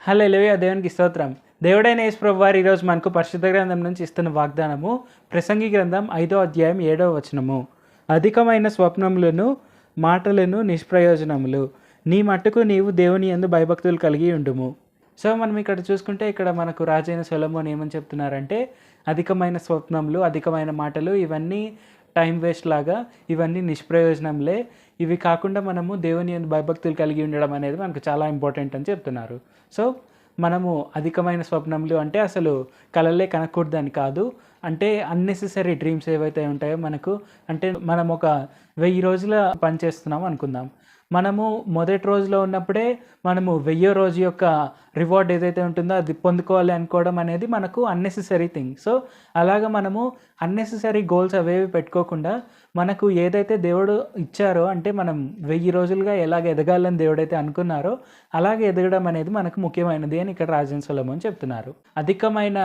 హల్లెలూయా! దేవునికి స్తోత్రం. దేవుడైన యేసు ప్రభువారు ఈరోజు మనకు పరిశుద్ధ గ్రంథం నుంచి ఇస్తున్న వాగ్దానము ప్రసంగి గ్రంథం 5వ అధ్యాయం 7వ వచనము. అధికమైన స్వప్నములను మాటలను నిష్ప్రయోజనములు. నీ మట్టుకు నీవు దేవుని యందు భయభక్తులు కలిగి ఉండుము. సో మనం ఇక్కడ చూసుకుంటే ఇక్కడ మనకు రాజైన సొలొమోన్ ఏమని చెప్తున్నారంటే అధికమైన స్వప్నములు, అధికమైన మాటలు ఇవన్నీ టైం వేస్ట్ లాగా, ఇవన్నీ నిష్ప్రయోజనంలే. ఇవి కాకుండా మనము దేవుని యందు భయభక్తులు కలిగి ఉండడం అనేది మనకు చాలా ఇంపార్టెంట్ అని చెప్తున్నారు. సో మనము అధికమైన స్వప్నములు అంటే అసలు కలలే కనకూడదని కాదు. అంటే అన్నెసెసరీ డ్రీమ్స్ ఏవైతే ఉంటాయో మనకు, అంటే మనం ఒక 1000 రోజుల పని చేస్తున్నాం అనుకుందాం. మనము మొదటి రోజులో ఉన్నప్పుడే మనము 1000వ రోజు యొక్క రివార్డ్ ఏదైతే ఉంటుందో అది పొందుకోవాలి అనుకోవడం అనేది మనకు అన్నెసెసరీ థింగ్. సో అలాగా మనము అన్నెసెసరీ గోల్స్ అవేవి పెట్టుకోకుండా మనకు ఏదైతే దేవుడు ఇచ్చారో, అంటే మనం 1000 రోజులుగా ఎలాగ ఎదగాలని దేవుడైతే అనుకున్నారో అలాగే ఎదగడం అనేది మనకు ముఖ్యమైనది అని ఇక్కడ రాజైన సొలొమోన్ చెప్తున్నారు. అధికమైన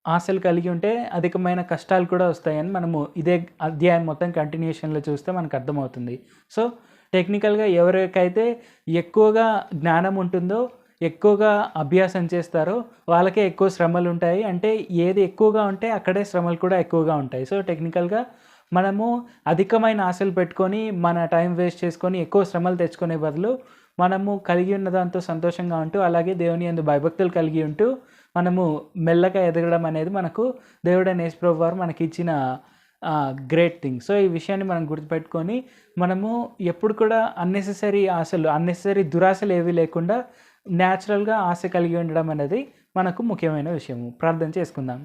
ఆశలు కలిగి ఉంటే అధికమైన కష్టాలు కూడా వస్తాయని మనము ఇదే అధ్యాయం మొత్తం కంటిన్యూషన్లో చూస్తే మనకు అర్థమవుతుంది. సో టెక్నికల్గా ఎవరికైతే ఎక్కువగా జ్ఞానం ఉంటుందో, ఎక్కువగా అభ్యాసం చేస్తారో వాళ్ళకే ఎక్కువ శ్రమలు ఉంటాయి. అంటే ఏది ఎక్కువగా ఉంటే అక్కడే శ్రమలు కూడా ఎక్కువగా ఉంటాయి. సో టెక్నికల్గా మనము అధికమైన ఆశలు పెట్టుకొని మన టైం వేస్ట్ చేసుకొని ఎక్కువ శ్రమలు తెచ్చుకునే బదులు మనము కలిగి ఉన్న దాంతో సంతోషంగా ఉంటూ, అలాగే దేవుని యందు భయభక్తులు కలిగి ఉంటూ మనము మెల్లగా ఎదగడం అనేది మనకు దేవుడైన యేసు ప్రభువారు మనకి ఇచ్చిన గ్రేట్ థింగ్. సో ఈ విషయాన్ని మనం గుర్తుపెట్టుకొని మనము ఎప్పుడు కూడా అన్నెసెసరీ ఆశలు, అన్నెసెసరీ దురాశలు ఏవి లేకుండా న్యాచురల్గా ఆశ కలిగి ఉండడం అనేది మనకు ముఖ్యమైన విషయము. ప్రార్థన చేసుకుందాం.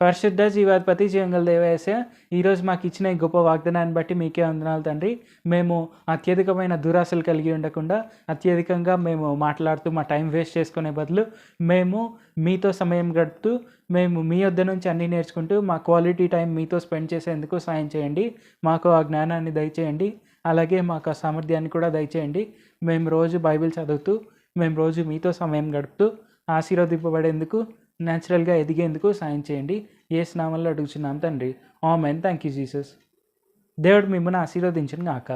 పరిశుద్ధ జీవాధిపతి జీవంగల దేవ యేసయ్య, ఈరోజు మాకు ఇచ్చిన ఈ గొప్ప వాగ్దానాన్ని బట్టి మీకే వందనాలు తండ్రి. మేము అత్యధికమైన దురాశలు కలిగి ఉండకుండా, అత్యధికంగా మేము మాట్లాడుతూ మా టైం వేస్ట్ చేసుకునే బదులు మేము మీతో సమయం గడుపుతూ, మేము మీ వద్ద నుంచి అన్నీ నేర్చుకుంటూ మా క్వాలిటీ టైం మీతో స్పెండ్ చేసేందుకు సాయం చేయండి. మాకు ఆ జ్ఞానాన్ని దయచేయండి, అలాగే మాకు ఆ సామర్థ్యాన్ని కూడా దయచేయండి. మేము రోజు బైబిల్ చదువుతూ, మేము రోజు మీతో సమయం గడుపుతూ ఆశీర్వదింపబడేందుకు, న్యాచురల్గా ఎదిగేందుకు సాయం చేయండి. యేసు నామములో అడుగుచున్నాం తండ్రి. ఆమేన్. Thank you Jesus. దేవుడు మిమ్మల్ని ఆశీర్వదించును గాక.